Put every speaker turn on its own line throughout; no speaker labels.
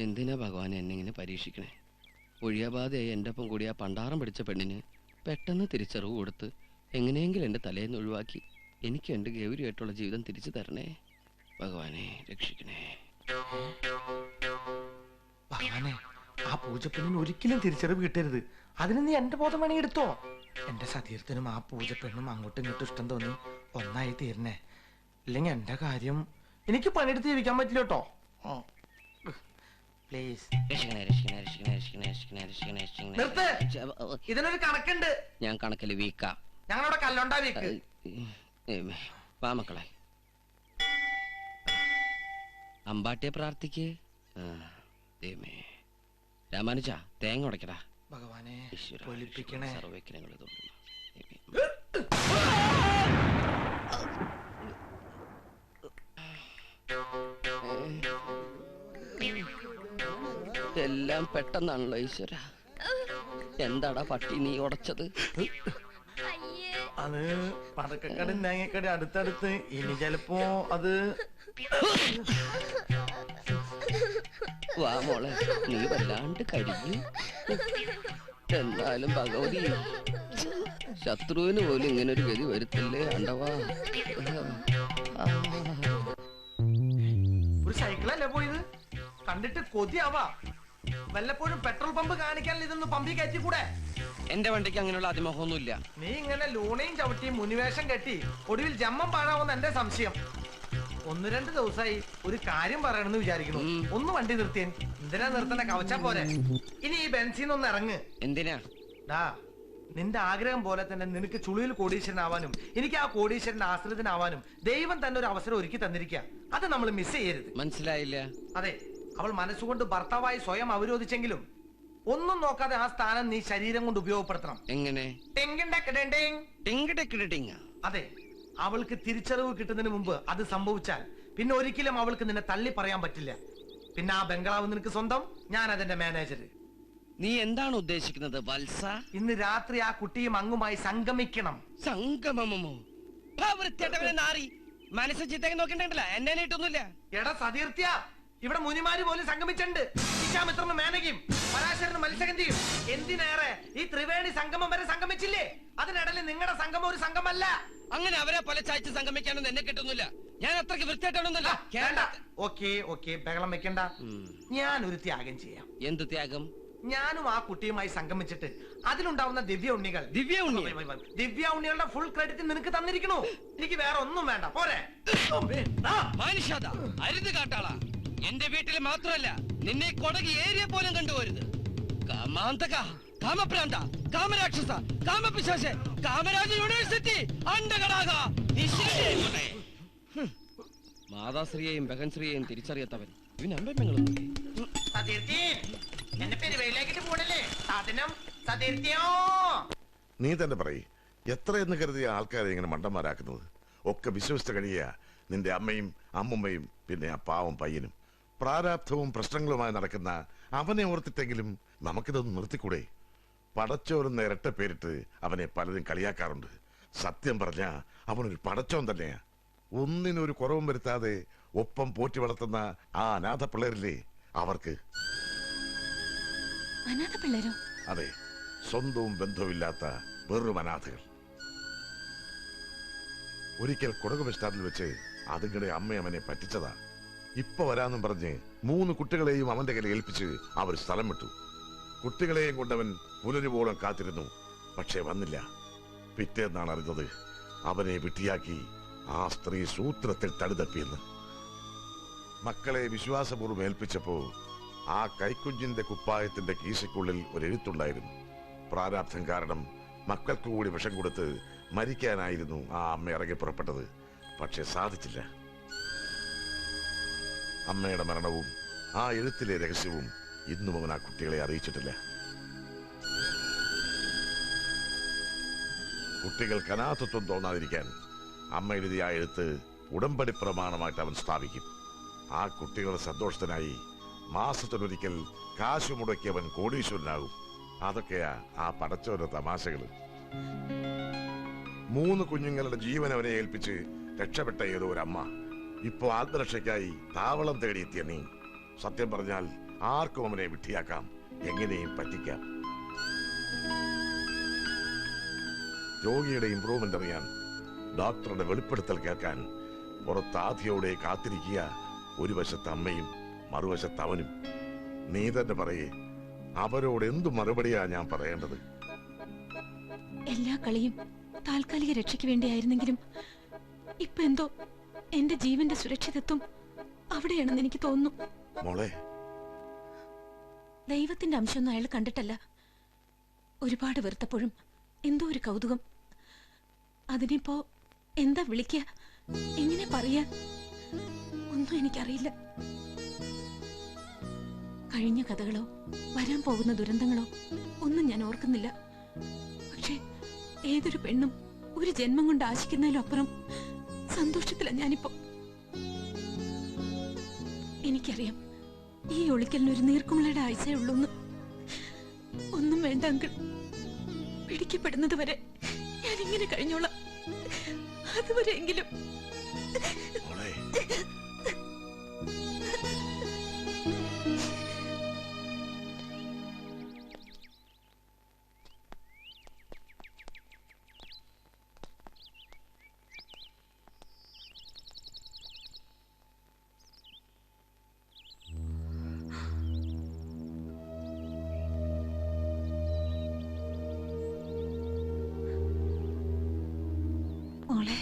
എന്തിനാ ഭഗവാൻ എന്നെ ഇങ്ങനെ പരീക്ഷിക്കണേ? ഒഴിയാബാധയായി എൻ്റെ ഒപ്പം കൂടി ആ പണ്ടാറം പിടിച്ച പെണ്ണിന് പെട്ടെന്ന് തിരിച്ചറിവ് കൊടുത്ത് എങ്ങനെയെങ്കിലും എൻ്റെ തലേന്ന് ഒഴിവാക്കി എനിക്ക് എൻ്റെ ഗൗരിയായിട്ടുള്ള ജീവിതം തിരിച്ചു തരണേ. ഭഗവാനെ രക്ഷിക്കണേ.
ഭഗവാനെ, ആ പൂജപ്പെണ്ണിന് ഒരിക്കലും തിരിച്ചറിവ് കിട്ടരുത്. അതിന് നീ എന്റെ ബോധം വേണമെങ്കിൽ എടുത്തോ. എന്റെ സതീർത്ഥനും ആ പൂജപ്പെണ്ണും അങ്ങോട്ടും ഇങ്ങോട്ടും ഇഷ്ടം തോന്നി ഒന്നായി തീരണേ. ഇല്ലെങ്കിൽ എന്റെ കാര്യം എനിക്ക് പണിയെടുത്ത് ജീവിക്കാൻ പറ്റില്ല കേട്ടോ. പ്ലീസ് ഇതിനൊരു കണക്കുണ്ട്.
ഞാൻ കണക്കിൽ വീക്കാ.
ഞങ്ങളവിടെ കല്ലുണ്ടാ വീക്ക്.
വാ മക്കളെ, അമ്പാട്ടിയെ പ്രാർത്ഥിക്ക്. രാമാനുജ തേങ്ങ ഉടക്കടാ.
ഭഗവാനെ പൊലിപ്പിക്കണേ.
സർവ്വവിഘ്നങ്ങൾ എല്ലാം പെട്ടെന്നാണല്ലോ ഈശ്വര. എന്താടാ പട്ടി നീ ഉടച്ചത്?
അത് പടക്കക്കട തേങ്ങക്കട അടുത്തടുത്ത്. ഇനി ചിലപ്പോ അത്
വാ മോളെ, നീ വല്ലാണ്ട് കഴിഞ്ഞു. എന്നാലും ഭഗവതി ശത്രുവിന് പോലും ഇങ്ങനൊരു ഗതി വരുത്തില്ലേ ആണ്ടവാ.
ഒരു സൈക്കിളല്ലേ പോയത്? കണ്ടിട്ട് കൊതിയാവാ. വല്ലപ്പോഴും പെട്രോൾ പമ്പ് കാണിക്കാൻ ഇതൊന്ന് പമ്പി കയറ്റി കൂടെ?
എന്റെ വണ്ടിക്ക് അങ്ങനെയുള്ള അതിമോഹമൊന്നുമില്ല.
നീ ഇങ്ങനെ ലൂണയും ചവിട്ടിയും മുനിവേഷം കെട്ടി ഒടുവിൽ ജമ്മം പാഴാവുന്ന എന്റെ സംശയം. 1-2 ദിവസമായി ഒരു കാര്യം പറയണമെന്ന് വിചാരിക്കുന്നു. ഒന്ന് വണ്ടി നിർത്തിയൻ. എന്തിനാ നിർത്തണ? കവച്ചാ പോരെ. ഇനി ഈ ബെൻസിന്നൊന്ന് ഇറങ്ങ്.
എന്തിനാ?
നിന്റെ ആഗ്രഹം പോലെ തന്നെ നിനക്ക് ചുളിയിൽ കോടീശ്വരനാവാനും എനിക്ക് ആ കോടീശ്വരന്റെ ആശ്രിതനാവാനും ദൈവം തന്നെ ഒരു അവസരം ഒരുക്കി തന്നിരിക്കുക. അത് നമ്മൾ മിസ് ചെയ്യരുത്.
മനസ്സിലായില്ല?
അതെ, അവൾ മനസ്സുകൊണ്ട് ഭർത്താവായി സ്വയം അവരോധിച്ചെങ്കിലും ഒന്നും നോക്കാതെ ആ സ്ഥാനം നീ ശരീരം കൊണ്ട് ഉപയോഗപ്പെടുത്തണം.
എങ്ങനെ?
അതെ, അവൾക്ക് തിരിച്ചറിവ് കിട്ടുന്നതിന് മുമ്പ് അത് സംഭവിച്ചാൽ പിന്നെ ഒരിക്കലും അവൾക്ക് നിന്നെ തള്ളി പറയാൻ പറ്റില്ല. പിന്നെ ആ ബംഗ്ലാവ് നിനക്ക് സ്വന്തം, ഞാൻ അതിന്റെ മാനേജർ.
നീ എന്താണ് ഉദ്ദേശിക്കുന്നത് വത്സ?
ഇന്ന് രാത്രി ആ കുട്ടിയും അങ്ങുമായി സംഗമിക്കണം.
സംഗമമോ? മനസ്സ് ചിത്തേക്ക് നോക്കണ്ടല്ല, എന്നെ നീട്ടൊന്നുമില്ല.
എടാ സതീർത്യ, ഇവിടെ മുനിമാര് പോലും സംഗമിച്ചിട്ടുണ്ട്. വിശ്വാമിത്രനും മേനകയും പരാശരനും മത്സ്യഗന്ധിയും എന്തിനേറെ ഈ ത്രിവേണി സംഗമം വരെ സംഗമിച്ചില്ലേ? അതിനിടയിൽ നിങ്ങളുടെ സംഗമം ഒരു സംഗമല്ല.
അങ്ങനെ അവരെ പല ചായച്ച് സംഗമിക്കാനൊന്നും എന്നെ കിട്ടുന്നില്ല. ഞാൻ അത്രയ്ക്ക് വൃത്തിയായിട്ടൊന്നുമില്ല.
ഓക്കെ ബഹളം വെക്കണ്ട. ഞാൻ ഒരു ത്യാഗം ചെയ്യാം.
എന്ത് ത്യാഗം?
ഞാനും ആ കുട്ടിയുമായി സംഗമിച്ചിട്ട് അതിലുണ്ടാവുന്ന ദിവ്യ ഉണ്ണികളുടെ ഫുൾ ക്രെഡിറ്റ് നിനക്ക് തന്നിരിക്കണു. എനിക്ക് വേറെ ഒന്നും വേണ്ട. പോരെ?
അരുത് കാട്ടാളാ. എന്റെ വീട്ടിൽ മാത്രമല്ല, നിന്നെ കൊടകി ഏരിയ പോലും കണ്ടുപോരുത്. കാമാന്തക, കാമപ്രാന്ത, കാമരാക്ഷസ, കാമപിശാച, കാമരാജ യൂണിവേഴ്സിറ്റി അണ്ടകടാക. മാതാശ്രീയെയും ബഹൻശ്രീയെയും തിരിച്ചറിയാത്തവൻ ഇവനമ്പങ്ങളൊന്നും.
നീ തന്നെ പറയ്, എത്രയെന്ന് കരുതിയ ആൾക്കാരെ ഇങ്ങനെ മണ്ടന്മാരാക്കുന്നത്? ഒക്കെ വിശ്വസിച്ച കഴിയുക നിന്റെ അമ്മയും അമ്മുമ്മയും പിന്നെ ആ പാവം പയ്യനും. പ്രാരാബ്ധവും പ്രശ്നങ്ങളുമായി നടക്കുന്ന അവനെ ഓർത്തിട്ടെങ്കിലും നമുക്കിതൊന്ന് നിർത്തിക്കൂടെ? പടച്ചോരെന്ന് ഇരട്ട പേരിട്ട് അവനെ പലരും കളിയാക്കാറുണ്ട്. സത്യം പറഞ്ഞ അവനൊരു പടച്ചോൻ തന്നെയാ. ഒന്നിനൊരു കുറവും വരുത്താതെ ഒപ്പം പോറ്റി വളർത്തുന്ന ആ അനാഥ പിള്ളേരില്ലേ അവർക്ക്. അതെ, സ്വന്തവും ബന്ധവുമില്ലാത്ത വെറും അനാഥകൾ. ഒരിക്കൽ കുടക് ബസ് സ്റ്റാൻഡിൽ വെച്ച് അതുങ്ങളുടെ അമ്മ അവനെ പറ്റിച്ചതാ. ഇപ്പൊ വരാന്നും പറഞ്ഞ് 3 കുട്ടികളെയും അവന്റെ കയ്യിൽ ഏൽപ്പിച്ച് അവർ സ്ഥലം വിട്ടു. കുട്ടികളെയും കൊണ്ടവൻ പുലരുവോളം കാത്തിരുന്നു. പക്ഷെ വന്നില്ല. പിറ്റേന്നാണ് അറിഞ്ഞത് അവനെ വിട്ടിയാക്കി ആ സ്ത്രീ സൂത്രത്തിൽ തടിതപ്പിയെന്ന്. മക്കളെ വിശ്വാസപൂർവ്വം ഏൽപ്പിച്ചപ്പോ ആ കൈക്കുഞ്ഞിന്റെ കുപ്പായത്തിന്റെ കീശയ്ക്കുള്ളിൽ ഒരു എഴുത്തുണ്ടായിരുന്നു. പ്രാരാബ്ധം കാരണം മക്കൾക്ക് കൂടി വിഷം കൊടുത്ത് മരിക്കാനായിരുന്നു ആ അമ്മ ഇറങ്ങി പുറപ്പെട്ടത്. പക്ഷെ സാധിച്ചില്ല. അമ്മയുടെ മരണവും ആ എഴുത്തിലെ രഹസ്യവും ഇന്നും അവൻ ആ കുട്ടികളെ അറിയിച്ചിട്ടില്ല. കുട്ടികൾക്ക് അനാഥത്വം തോന്നാതിരിക്കാൻ അമ്മ എഴുതിയ ആ എഴുത്ത് ഉടമ്പടി പ്രമാണമായിട്ട് അവൻ സ്ഥാപിക്കും. ആ കുട്ടികളുടെ സന്തോഷത്തിനായി മാസത്തിലൊരിക്കൽ കാശു മുടക്കി അവൻ കോടീശ്വരനാകും. അതൊക്കെയാ ആ പടച്ചോന്റെ തമാശകള്. 3 കുഞ്ഞുങ്ങളുടെ ജീവൻ അവനെ ഏൽപ്പിച്ച് രക്ഷപ്പെട്ട ഏതോ ഒരു അമ്മ ഇപ്പോ ആത്മരക്ഷയ്ക്കായി താവളം തേടിയെത്തിയ നീ. സത്യം പറഞ്ഞാൽ ആർക്കും അവനെ വിട്ടിയാക്കാം, എങ്ങനെയും പറ്റിക്കാം. രോഗിയുടെ ഇംപ്രൂവ്മെന്റ് അറിയാൻ, ഡോക്ടറുടെ വെളിപ്പെടുത്തൽ കേൾക്കാൻ പുറത്ത് ആധിയോടെ കാത്തിരിക്കുക. ഒരു വശത്ത് അമ്മയും മറുവശത്ത് അവനും. നീ തന്നെ പറയേ, അവരോട് എന്തു മറുപടിയാ ഞാൻ പറയേണ്ടത്?
എല്ലാ കളിയും താൽക്കാലിക രക്ഷയ്ക്ക് വേണ്ടിയായിരുന്നെങ്കിലും ഇപ്പൊ എന്തോ എന്റെ ജീവന്റെ സുരക്ഷിതത്വം അവിടെയാണെന്ന് എനിക്ക് തോന്നുന്നു.
മോളെ,
ദൈവത്തിന്റെ അംശമൊന്നും അയാൾ കണ്ടിട്ടല്ല. ഒരുപാട് വെറുത്തപ്പോഴും എന്തോ ഒരു കൗതുകം. അതിനിപ്പോ എന്താ വിളിക്കുക, എങ്ങനെ പറയാ, ഒന്നും എനിക്കറിയില്ല. കഴിഞ്ഞ കഥകളോ വരാൻ പോകുന്ന ദുരന്തങ്ങളോ ഒന്നും ഞാൻ ഓർക്കുന്നില്ല. പക്ഷേ ഏതൊരു പെണ്ണും ഒരു ജന്മം കൊണ്ട് ആശിക്കുന്നതിലപ്പുറം സന്തോഷത്തില ഞാനിപ്പോ. എനിക്കറിയാം ഈ ഒളിക്കലിനൊരു നീർക്കുമളയുടെ ആഴ്ചയേ ഉള്ളൂന്ന്. ഒന്നും വേണ്ട അങ്കിൾ, പിടിക്കപ്പെടുന്നത് വരെ ഞാൻ ഇങ്ങനെ കഴിഞ്ഞോളാം. അതുവരെയെങ്കിലും.
മോളെ,
മോളെ,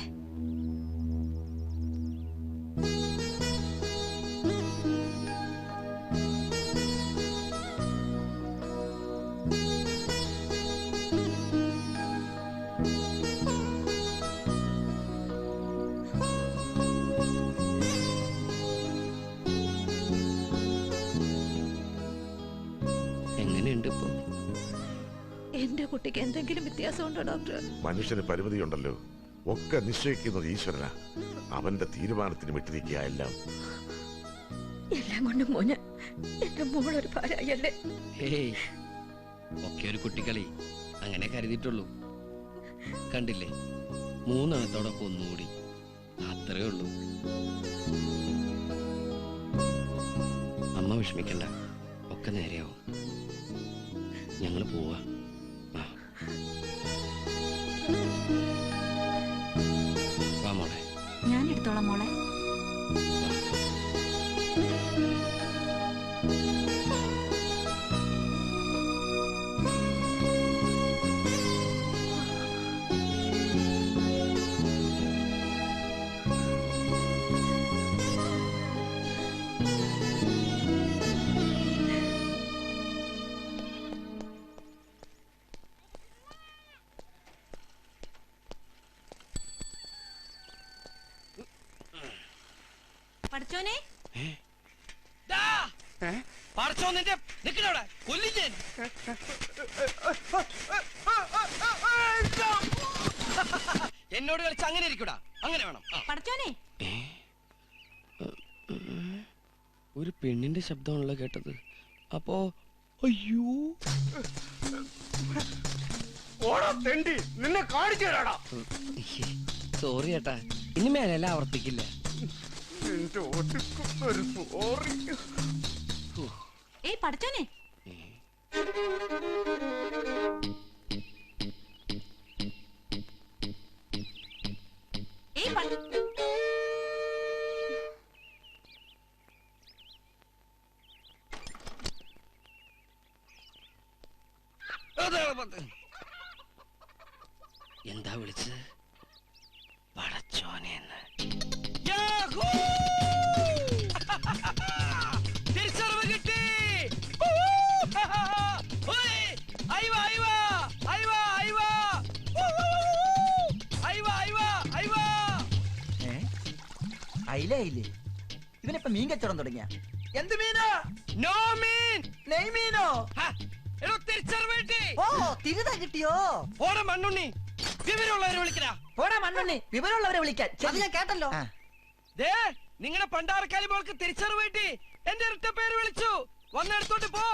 എങ്ങനെയുണ്ട് ഇപ്പൊ?
എന്റെ കുട്ടിക്ക് എന്തെങ്കിലും വ്യത്യാസമുണ്ടോ ഡോക്ടർ?
മനുഷ്യന് പരിമിതിയുണ്ടല്ലോ. ഒക്കെ നിശ്ചയിക്കുന്നത് ഈശ്വരനാ. അവന്റെ തീരുമാനത്തിന് വിട്ടിരിക്കുക എല്ലാം.
എല്ലാം കൊണ്ടും മോന് എന്റെ മോളൊരു ഭാര്യയല്ലേ?
ഹേയ്, ഒക്കെ ഒരു കുട്ടിക്കളി, അങ്ങനെ കരുതിയിട്ടുള്ളൂ. കണ്ടില്ലേ, 3 എണ്ണത്തോടൊപ്പം ഒന്നുകൂടി, അത്രേ ഉള്ളൂ. അമ്മ വിഷമിക്കണ്ട, ഒക്കെ നേരെയാവും. ഞങ്ങൾ പോവാ. വാ മോളെ.
ഞാൻ എടുത്തോളാം മോളെ. പഠിച്ചോനെ,
എന്നോട് കളിച്ച് അങ്ങനെ ഇരിക്കൂടാ, അങ്ങനെ വേണം.
പഠിച്ചോനെ.
ഒരു പെണ്ണിന്റെ ശബ്ദമാണല്ലോ കേട്ടത്. അപ്പോ അയ്യോ,
നിന്നെ കാണിച്ചു തരാടാ.
സോറി ഏട്ടാ, ഇനി മേലെല്ലാം ആവർത്തിക്കില്ല.
ഏയ് പഠിച്ചോനെ, ഏയ്
എന്താ വിളിച്ചത്? പടച്ചോനെന്ന്. തിരിച്ചറിവ് കിട്ടി.
അയിലേ ഇവനിപ്പോ മീൻ കച്ചവടം തുടങ്ങിയ എന്ത് മീനോ?
നോ മീൻ.
നെയ്മീനോ?
തിരിച്ചറിവ് കിട്ടി.
ഓ തിരുത കിട്ടിയോ?
ഓടെ മണ്ണുണ്ണി, വിവരമുള്ളവരെ വിളിക്കടാ.
പോടാ മണ്ണുണ്ണി, വിവരമുള്ളവരെ വിളിക്കാൻ. അത് ഞാൻ കേട്ടല്ലോ.
ദേ, നിങ്ങളുടെ പണ്ടാറക്കാലി മോൾക്ക് തിരിച്ചറിവ് കിട്ടി. എന്റെ ഇരട്ട പേര് വിളിച്ചു. വന്നെടുത്തോട്ട് പോ.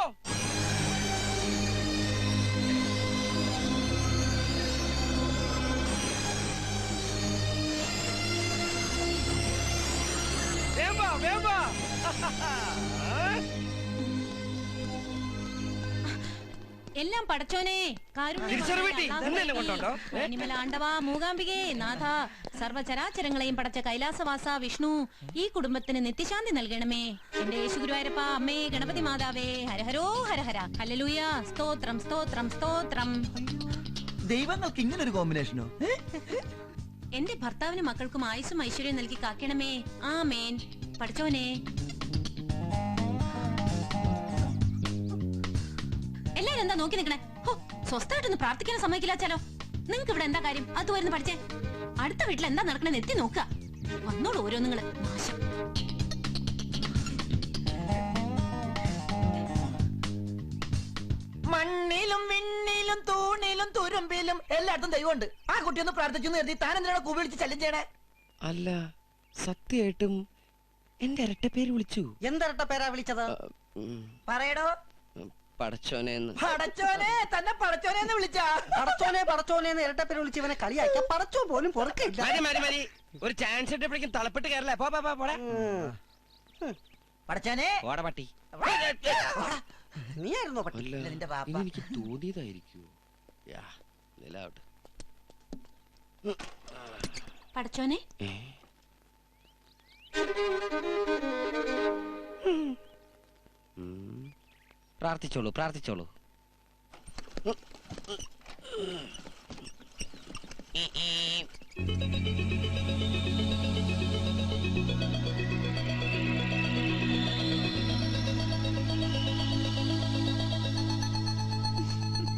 വേമ്പ വേമ്പ.
എല്ലാം പടച്ചോനെ ആണ്ടവാ മൂകാംബികേ നാഥ സർവചരാചരങ്ങളെയും പടച്ച കൈലാസവാസ വിഷ്ണു ഈ കുടുംബത്തിന് നിത്യശാന്തി നൽകണമേ. എന്റെ യേശുഗുരുവായൂരപ്പ, അമ്മേ ഗണപതി മാതാവേ, ഹരഹരോ ഹരഹര, ഹല്ലേലൂയ, സ്തോത്രം സ്തോത്രം സ്തോത്രം.
ദൈവങ്ങൾക്ക് ഇങ്ങനൊരു കോമ്പിനേഷനോ?
എന്റെ ഭർത്താവിനും മക്കൾക്കും ആയുസ്സും ഐശ്വര്യം നൽകി കാക്കണമേ. ആമേൻ. പടച്ചോനെ. എല്ലാരും എന്താ നോക്കി നിക്കണേ? ഹോ, സ്വസ്ഥമായിട്ടൊന്ന് പ്രാർത്ഥിക്കാൻ സമ്മതിക്കില്ലാച്ചാലോ. നിങ്ങക്ക് ഇവിടെ എന്താ കാര്യം? അത് വരുന്ന പഠിച്ചേ. അടുത്ത വീട്ടിൽ എന്താ നടക്കണെന്ന് എത്തി നോക്കുക. വന്നോളൂ ഓരോന്നുങ്ങള്. നാശം.
മണ്ണിലും വിണ്ണിലും തൂണിലും തുരുമ്പിലും എല്ലായിടത്തും ദൈവമുണ്ട്. ആ കുട്ടി ഒന്ന് പ്രാർത്ഥിച്ചു കരുതി താൻ എന്തിനാണ് കൂവി വിളിച്ച് ശല്യം ചെയ്യണേ?
അല്ല, സത്യമായിട്ടും എന്റെ ഇരട്ട പേര് വിളിച്ചു.
എന്തരട്ട പേരാ വിളിച്ചത്? പറയടോ.
പടച്ചോനെന്ന്.
പടച്ചോനെ തന്നെ പടച്ചോനെ എന്ന് വിളിച്ചാ?
പടച്ചോനെ പടച്ചോനെ ഇരട്ട പേര് വിളിച്ച് ഇവനെ കളിയാക്കിയ പടച്ചോ പോലും പൊറുക്കില്ല.
ഒരു ചാൻസ് ഇട്ടപ്പോഴേക്കും തളപ്പെട്ട് കയറല്ലേ.
പടച്ചോനെ
പട്ടി.
നീയായിരുന്നോ പട്ടി?
അല്ല,
നിന്റെ പാപ്പ.
ഇനി എനിക്ക് തോന്നിയതായിരിക്കൂ. നിലാവട്ടെ.
പടച്ചോനെ.
പ്രാർത്ഥിച്ചോളൂ പ്രാർത്ഥിച്ചോളൂ.